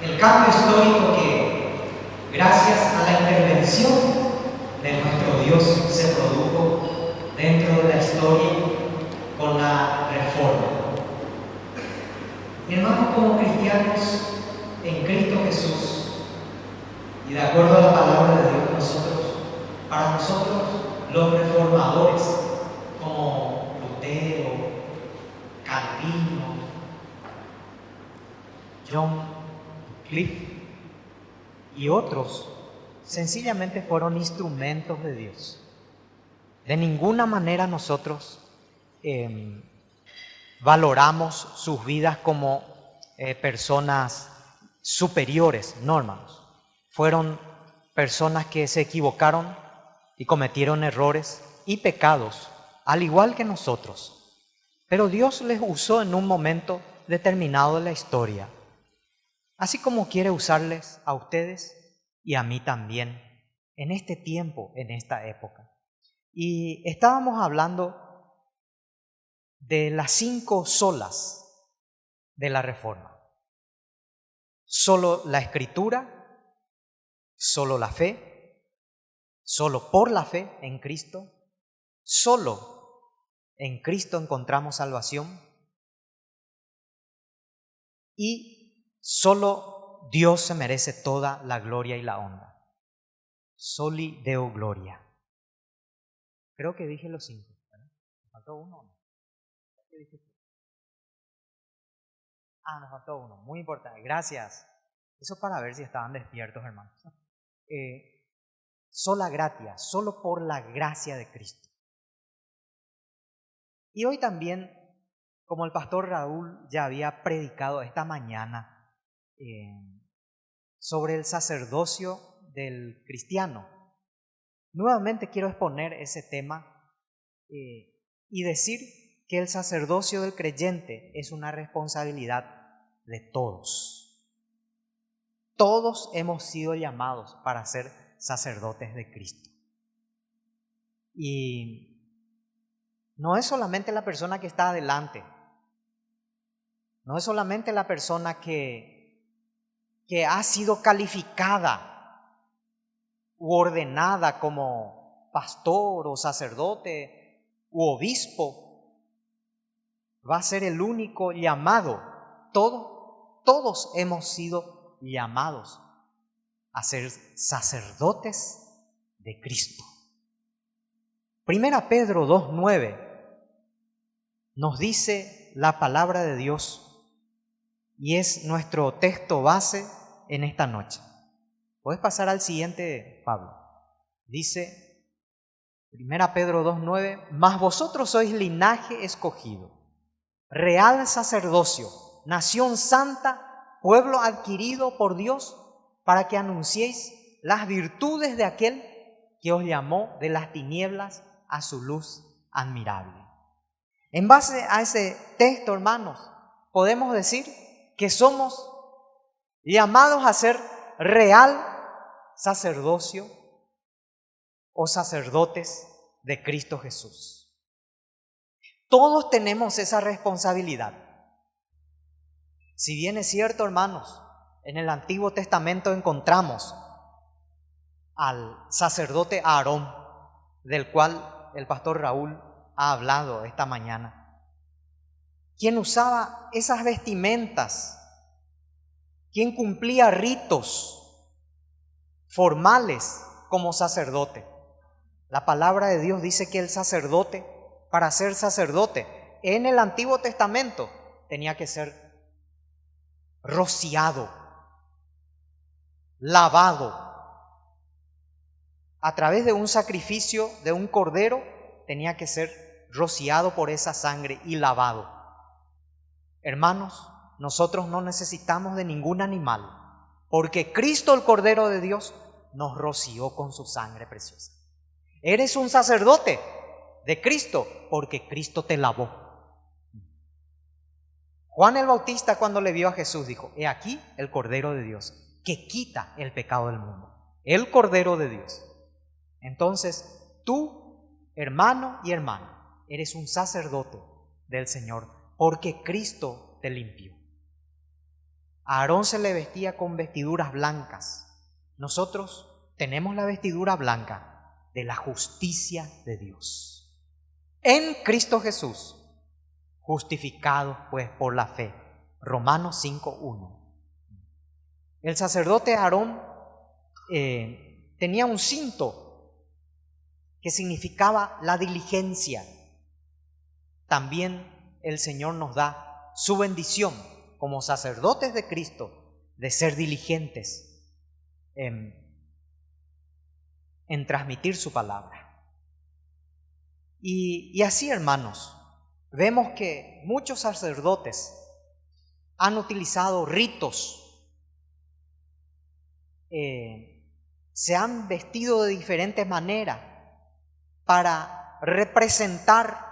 El cambio histórico que, gracias a la intervención de nuestro Dios, se produjo dentro de la historia con la Reforma. Y hermanos, como cristianos en Cristo Jesús, y de acuerdo a la palabra de Dios, para nosotros los reformadores, como Lutero, Calvino, John Wycliffe y otros, sencillamente fueron instrumentos de Dios. De ninguna manera nosotros valoramos sus vidas como personas superiores, no, hermanos. Fueron personas que se equivocaron y cometieron errores y pecados, al igual que nosotros. Pero Dios les usó en un momento determinado de la historia, así como quiere usarles a ustedes y a mí también, en este tiempo, en esta época. Y estábamos hablando de las 5 solas de la Reforma. Solo la Escritura, solo la fe, solo por la fe en Cristo, solo en Cristo encontramos salvación y solo Dios se merece toda la gloria y la honra. Soli Deo Gloria. Creo que dije los 5. ¿Me faltó uno o no? ¿Qué dije? Nos faltó uno. Muy importante. Gracias. Eso para ver si estaban despiertos, hermanos. Sola gratia, solo por la gracia de Cristo. Y hoy también, como el pastor Raúl ya había predicado esta mañana sobre el sacerdocio del cristiano, nuevamente quiero exponer ese tema y decir que el sacerdocio del creyente es una responsabilidad de todos. Todos hemos sido llamados para ser sacerdotes de Cristo. Y no es solamente la persona que está adelante, no es solamente la persona que ha sido calificada u ordenada como pastor o sacerdote u obispo, va a ser el único llamado. Todos hemos sido llamados a ser sacerdotes de Cristo. Primera Pedro 2:9 nos dice la palabra de Dios y es nuestro texto base en esta noche. Puedes pasar al siguiente, Pablo. Dice Primera Pedro 2:9: mas vosotros sois linaje escogido, real sacerdocio, nación santa, pueblo adquirido por Dios, para que anunciéis las virtudes de aquel que os llamó de las tinieblas a su luz admirable. En base a ese texto, hermanos, podemos decir que somos llamados a ser real sacerdocio o sacerdotes de Cristo Jesús. Todos tenemos esa responsabilidad. Si bien es cierto, hermanos, en el Antiguo Testamento encontramos al sacerdote Aarón, del cual el pastor Raúl ha hablado esta mañana, quien usaba esas vestimentas, quien cumplía ritos formales como sacerdote. La palabra de Dios dice que el sacerdote, para ser sacerdote en el Antiguo Testamento, tenía que ser rociado, lavado. A través de un sacrificio de un cordero, tenía que ser rociado por esa sangre y lavado. Hermanos, nosotros no necesitamos de ningún animal, porque Cristo, el Cordero de Dios, nos roció con su sangre preciosa. Eres un sacerdote de Cristo porque Cristo te lavó. Juan el Bautista, cuando le vio a Jesús, dijo: he aquí el Cordero de Dios que quita el pecado del mundo. El Cordero de Dios. Entonces, tú, hermano y hermana, eres un sacerdote del Señor porque Cristo te limpió. A Aarón se le vestía con vestiduras blancas. Nosotros tenemos la vestidura blanca de la justicia de Dios. En Cristo Jesús, justificados pues por la fe. Romanos 5:1. El sacerdote Aarón tenía un cinto que significaba la diligencia. También el Señor nos da su bendición como sacerdotes de Cristo de ser diligentes en transmitir su palabra. Y así, hermanos, vemos que muchos sacerdotes han utilizado ritos, se han vestido de diferentes maneras para representar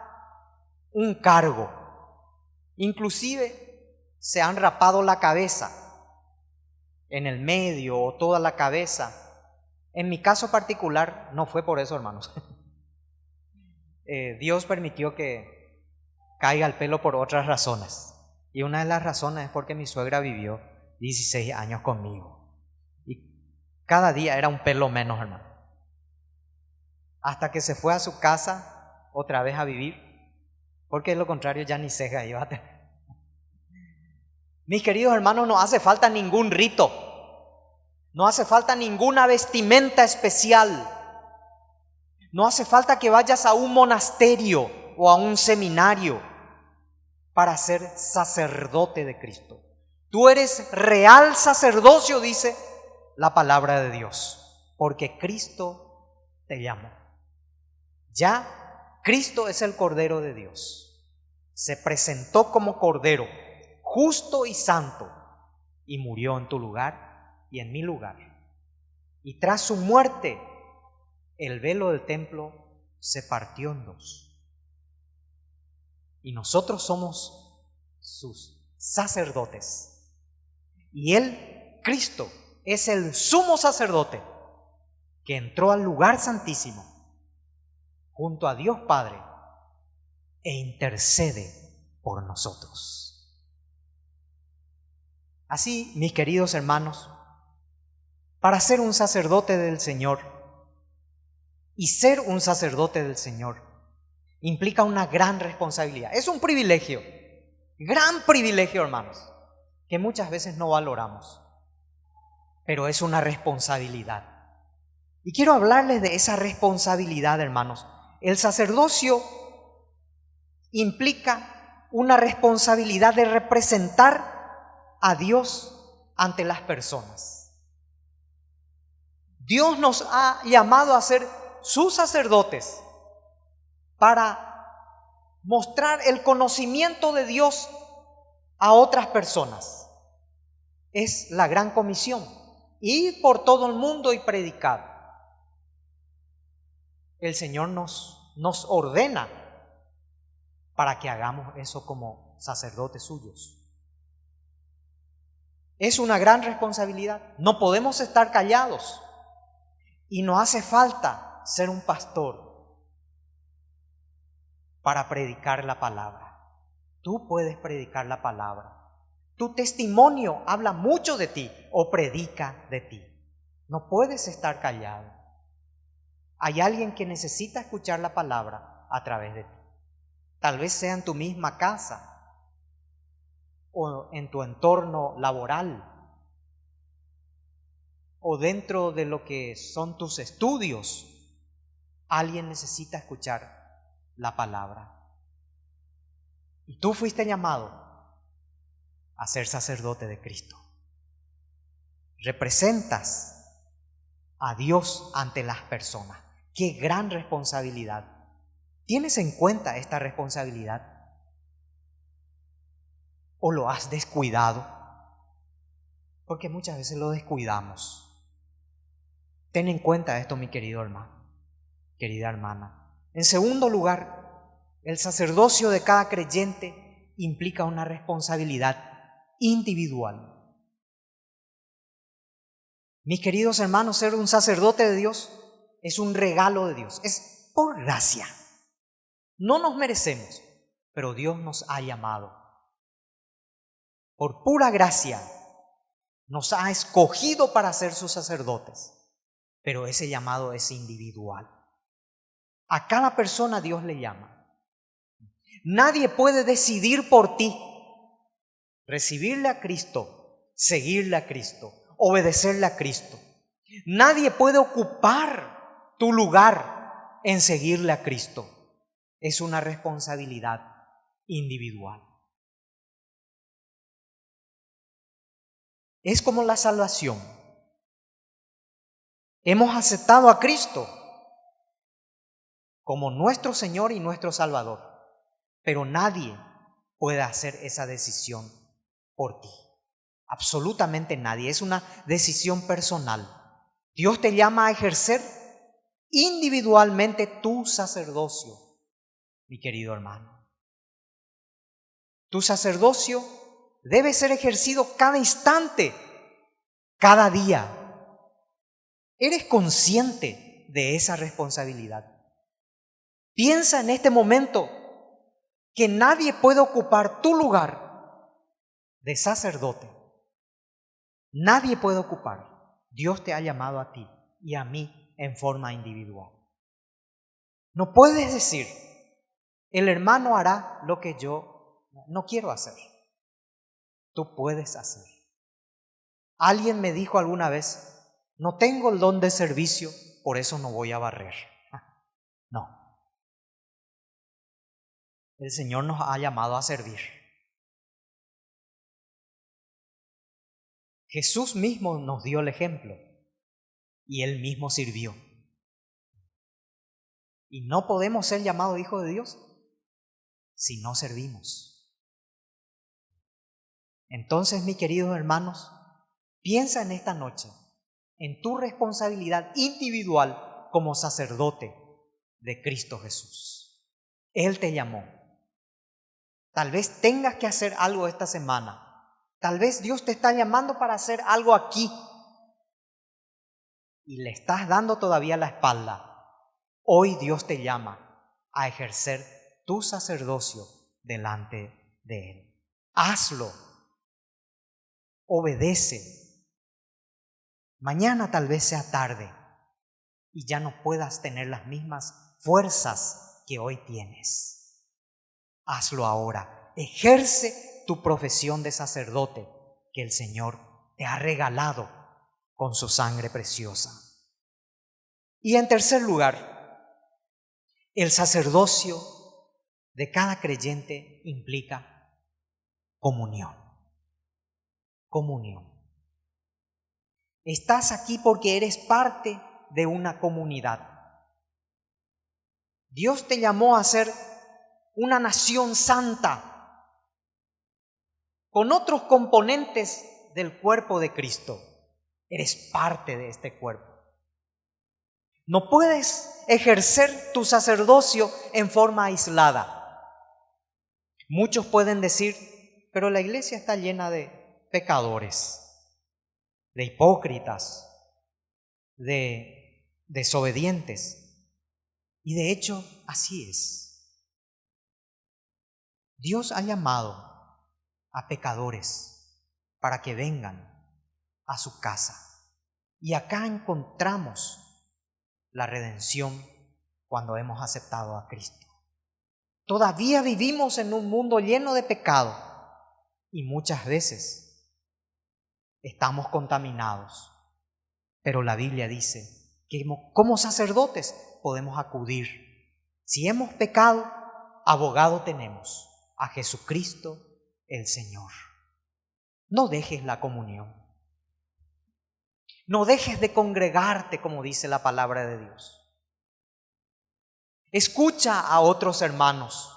un cargo. Inclusive se han rapado la cabeza en el medio o toda la cabeza. En mi caso particular no fue por eso, hermanos. Dios permitió que caiga el pelo por otras razones. Y una de las razones es porque mi suegra vivió 16 años conmigo. Y cada día era un pelo menos, hermano. Hasta que se fue a su casa otra vez a vivir, porque de lo contrario ya ni ceja iba a tener. Mis queridos hermanos, no hace falta ningún rito, no hace falta ninguna vestimenta especial, no hace falta que vayas a un monasterio o a un seminario para ser sacerdote de Cristo. Tú eres real sacerdocio, dice la palabra de Dios, porque Cristo te llamó. Ya Cristo es el Cordero de Dios. Se presentó como Cordero, justo y santo, y murió en tu lugar y en mi lugar. Y tras su muerte, el velo del templo se partió en dos. Y nosotros somos sus sacerdotes. Y Él, Cristo, es el sumo sacerdote que entró al lugar santísimo junto a Dios Padre e intercede por nosotros. Así, mis queridos hermanos, para ser un sacerdote del Señor y ser un sacerdote del Señor implica una gran responsabilidad. Es un privilegio, gran privilegio, hermanos, que muchas veces no valoramos, pero es una responsabilidad. Y quiero hablarles de esa responsabilidad, hermanos. El sacerdocio implica una responsabilidad de representar a Dios ante las personas. Dios nos ha llamado a ser sus sacerdotes para mostrar el conocimiento de Dios a otras personas. Es la gran comisión: ir por todo el mundo y predicar. El Señor nos ordena para que hagamos eso como sacerdotes suyos. Es una gran responsabilidad. No podemos estar callados. Y no hace falta ser un pastor para predicar la palabra. Tú puedes predicar la palabra. Tu testimonio habla mucho de ti o predica de ti. No puedes estar callado. Hay alguien que necesita escuchar la palabra a través de ti. Tal vez sea en tu misma casa o en tu entorno laboral o dentro de lo que son tus estudios. Alguien necesita escuchar la palabra. Y tú fuiste llamado a ser sacerdote de Cristo. Representas a Dios ante las personas. ¡Qué gran responsabilidad! ¿Tienes en cuenta esta responsabilidad? ¿O lo has descuidado? Porque muchas veces lo descuidamos. Ten en cuenta esto, mi querido hermano, querida hermana. En segundo lugar, el sacerdocio de cada creyente implica una responsabilidad individual. Mis queridos hermanos, ser un sacerdote de Dios es un regalo de Dios, es por gracia. No nos merecemos, pero Dios nos ha llamado. Por pura gracia nos ha escogido para ser sus sacerdotes, pero ese llamado es individual. A cada persona Dios le llama. Nadie puede decidir por ti recibirle a Cristo, seguirle a Cristo, obedecerle a Cristo. Nadie puede ocupar tu lugar en seguirle a Cristo. Es una responsabilidad individual. Es como la salvación. Hemos aceptado a Cristo como nuestro Señor y nuestro Salvador, pero nadie puede hacer esa decisión por ti. Absolutamente nadie. Es una decisión personal. Dios te llama a ejercer individualmente tu sacerdocio, mi querido hermano. Tu sacerdocio debe ser ejercido cada instante, cada día. ¿Eres consciente de esa responsabilidad? Piensa en este momento que nadie puede ocupar tu lugar de sacerdote. Nadie puede ocupar. Dios te ha llamado a ti y a mí en forma individual. No puedes decir, el hermano hará lo que yo no quiero hacer. Tú puedes hacer. Alguien me dijo alguna vez, no tengo el don de servicio, por eso no voy a barrer. No. El Señor nos ha llamado a servir. Jesús mismo nos dio el ejemplo y Él mismo sirvió. Y no podemos ser llamados hijos de Dios si no servimos. Entonces, mis queridos hermanos, piensa en esta noche en tu responsabilidad individual como sacerdote de Cristo Jesús. Él te llamó. Tal vez tengas que hacer algo esta semana. Tal vez Dios te está llamando para hacer algo aquí y le estás dando todavía la espalda. Hoy Dios te llama a ejercer tu sacerdocio delante de Él. Hazlo. Obedece. Mañana tal vez sea tarde y ya no puedas tener las mismas fuerzas que hoy tienes. Hazlo ahora. Ejerce tu profesión de sacerdote que el Señor te ha regalado con su sangre preciosa. Y en tercer lugar, el sacerdocio de cada creyente implica comunión. Comunión. Estás aquí porque eres parte de una comunidad. Dios te llamó a ser una nación santa, con otros componentes del cuerpo de Cristo. Eres parte de este cuerpo. No puedes ejercer tu sacerdocio en forma aislada. Muchos pueden decir, pero la iglesia está llena de pecadores, de hipócritas, de desobedientes. Y de hecho, así es. Dios ha llamado a pecadores para que vengan a su casa. Y acá encontramos la redención cuando hemos aceptado a Cristo. Todavía vivimos en un mundo lleno de pecado y muchas veces estamos contaminados. Pero la Biblia dice que como sacerdotes podemos acudir. Si hemos pecado, abogado tenemos, a Jesucristo el Señor. No dejes la comunión. No dejes de congregarte, como dice la palabra de Dios. Escucha a otros hermanos.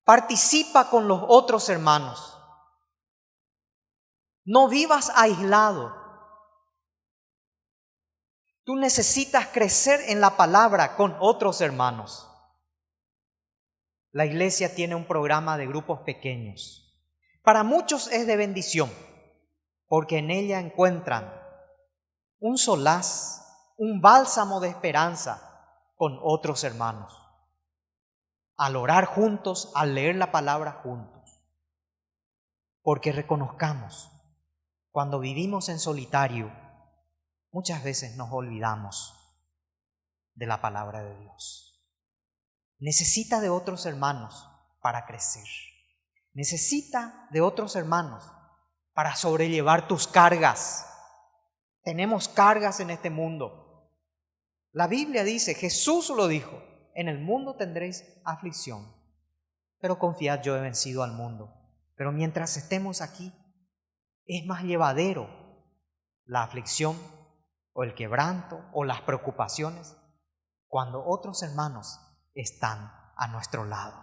Participa con los otros hermanos. No vivas aislado. Tú necesitas crecer en la palabra con otros hermanos. La iglesia tiene un programa de grupos pequeños. Para muchos es de bendición, porque en ella encuentran un solaz, un bálsamo de esperanza con otros hermanos. Al orar juntos, al leer la palabra juntos. Porque reconozcamos, cuando vivimos en solitario, muchas veces nos olvidamos de la palabra de Dios. Necesita de otros hermanos para crecer. Necesita de otros hermanos para sobrellevar tus cargas. Tenemos cargas en este mundo. La Biblia dice, Jesús lo dijo, en el mundo tendréis aflicción, pero confiad, yo he vencido al mundo. Pero mientras estemos aquí, es más llevadero la aflicción o el quebranto o las preocupaciones cuando otros hermanos están a nuestro lado.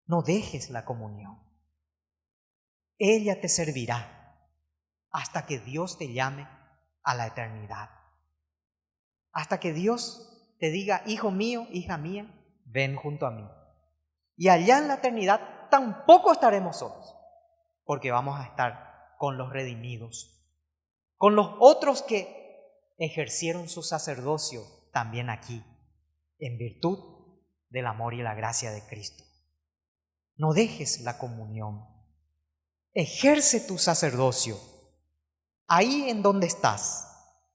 No dejes la comunión. Ella te servirá hasta que Dios te llame a la eternidad. Hasta que Dios te diga, hijo mío, hija mía, ven junto a mí. Y allá en la eternidad tampoco estaremos solos, porque vamos a estar con los redimidos, con los otros que ejercieron su sacerdocio también aquí, en virtud del amor y la gracia de Cristo. No dejes la comunión. Ejerce tu sacerdocio ahí en donde estás.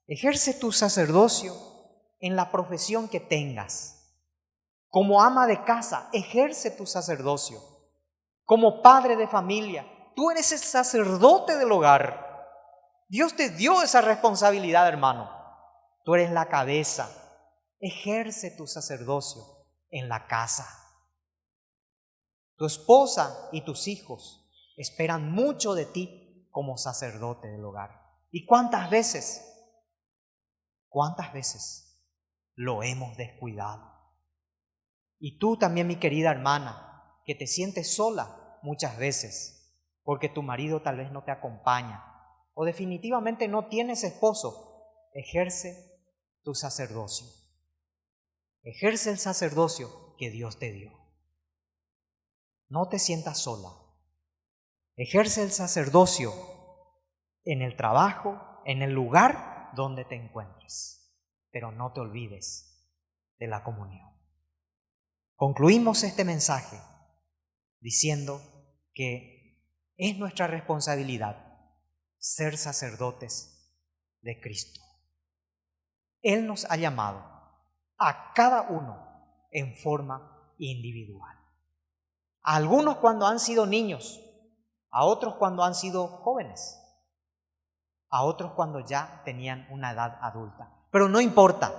Ejerce tu sacerdocio en la profesión que tengas. Como ama de casa, ejerce tu sacerdocio. Como padre de familia, tú eres el sacerdote del hogar. Dios te dio esa responsabilidad, hermano. Tú eres la cabeza. Ejerce tu sacerdocio en la casa. Tu esposa y tus hijos esperan mucho de ti como sacerdote del hogar. ¿Y cuántas veces lo hemos descuidado? Y tú también, mi querida hermana, que te sientes sola muchas veces porque tu marido tal vez no te acompaña o definitivamente no tienes esposo, ejerce tu sacerdocio. Ejerce el sacerdocio que Dios te dio. No te sientas sola. Ejerce el sacerdocio en el trabajo, en el lugar donde te encuentres, pero no te olvides de la comunión. Concluimos este mensaje diciendo que es nuestra responsabilidad ser sacerdotes de Cristo. Él nos ha llamado a cada uno en forma individual. A algunos cuando han sido niños, a otros cuando han sido jóvenes, a otros cuando ya tenían una edad adulta. Pero no importa,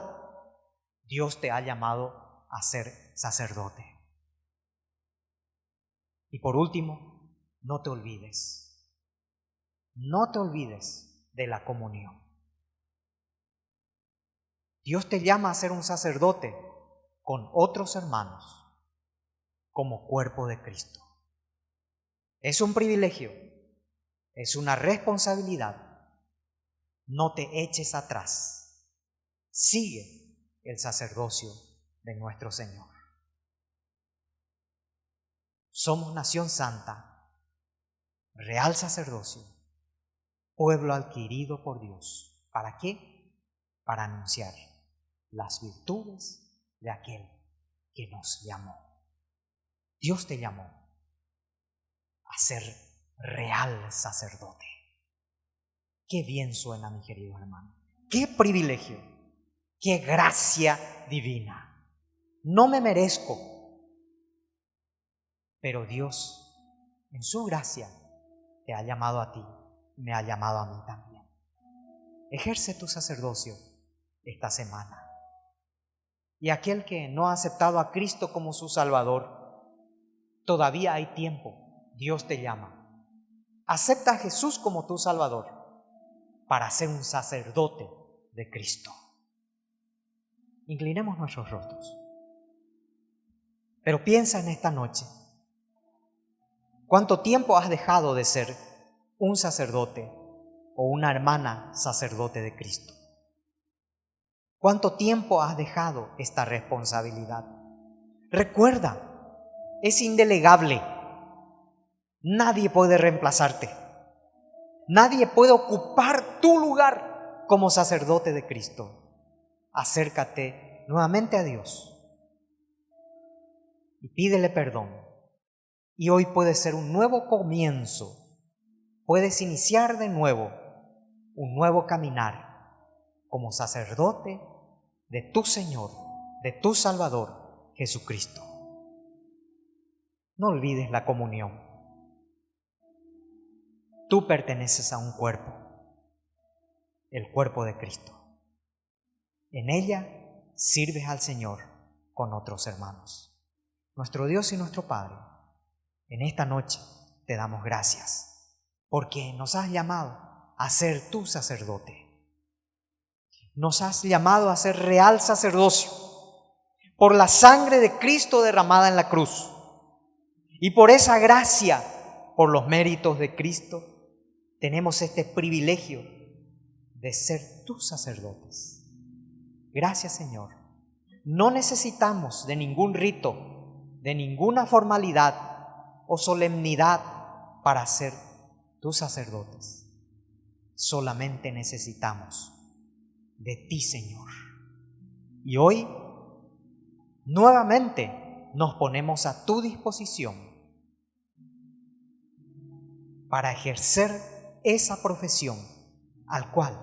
Dios te ha llamado a ser sacerdote. Y por último, no te olvides de la comunión. Dios te llama a ser un sacerdote con otros hermanos como cuerpo de Cristo. Es un privilegio, es una responsabilidad. No te eches atrás. Sigue el sacerdocio de nuestro Señor. Somos nación santa, real sacerdocio, pueblo adquirido por Dios. ¿Para qué? Para anunciar las virtudes de aquel que nos llamó. Dios te llamó a ser real sacerdote. Qué bien suena, mi querido hermano. Qué privilegio, qué gracia divina. No me merezco, pero Dios, en su gracia, te ha llamado a ti, me ha llamado a mí también. Ejerce tu sacerdocio esta semana. Y aquel que no ha aceptado a Cristo como su Salvador, todavía hay tiempo. Dios te llama. Acepta a Jesús como tu Salvador para ser un sacerdote de Cristo. Inclinemos nuestros rostros. Pero piensa en esta noche. ¿Cuánto tiempo has dejado de ser un sacerdote o una hermana sacerdote de Cristo? ¿Cuánto tiempo has dejado esta responsabilidad? Recuerda, es indelegable. Nadie puede reemplazarte. Nadie puede ocupar tu lugar como sacerdote de Cristo. Acércate nuevamente a Dios y pídele perdón. Y hoy puede ser un nuevo comienzo. puedes iniciar de nuevo un nuevo caminar como sacerdote de tu Señor, de tu Salvador, Jesucristo. No olvides la comunión. Tú perteneces a un cuerpo, el cuerpo de Cristo. En ella sirves al Señor con otros hermanos. Nuestro Dios y nuestro Padre, en esta noche te damos gracias porque nos has llamado a ser tu sacerdote. Nos has llamado a ser real sacerdocio por la sangre de Cristo derramada en la cruz. Y por esa gracia, por los méritos de Cristo, tenemos este privilegio de ser tus sacerdotes. Gracias, Señor. No necesitamos de ningún rito, de ninguna formalidad o solemnidad para ser tus sacerdotes. Solamente necesitamos de ti, Señor. Y hoy, nuevamente, nos ponemos a tu disposición para ejercer esa profesión al cual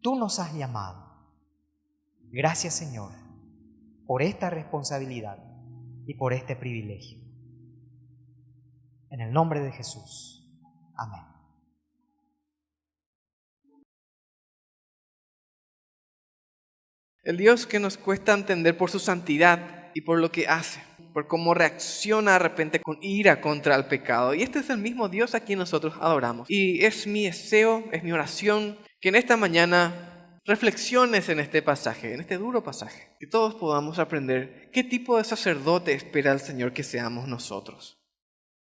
tú nos has llamado. Gracias, Señor, por esta responsabilidad y por este privilegio. En el nombre de Jesús. Amén. El Dios que nos cuesta entender por su santidad y por lo que hace, por cómo reacciona de repente con ira contra el pecado. Y este es el mismo Dios a quien nosotros adoramos. Y es mi deseo, es mi oración, que en esta mañana reflexiones en este pasaje, en este duro pasaje, que todos podamos aprender qué tipo de sacerdote espera el Señor que seamos nosotros.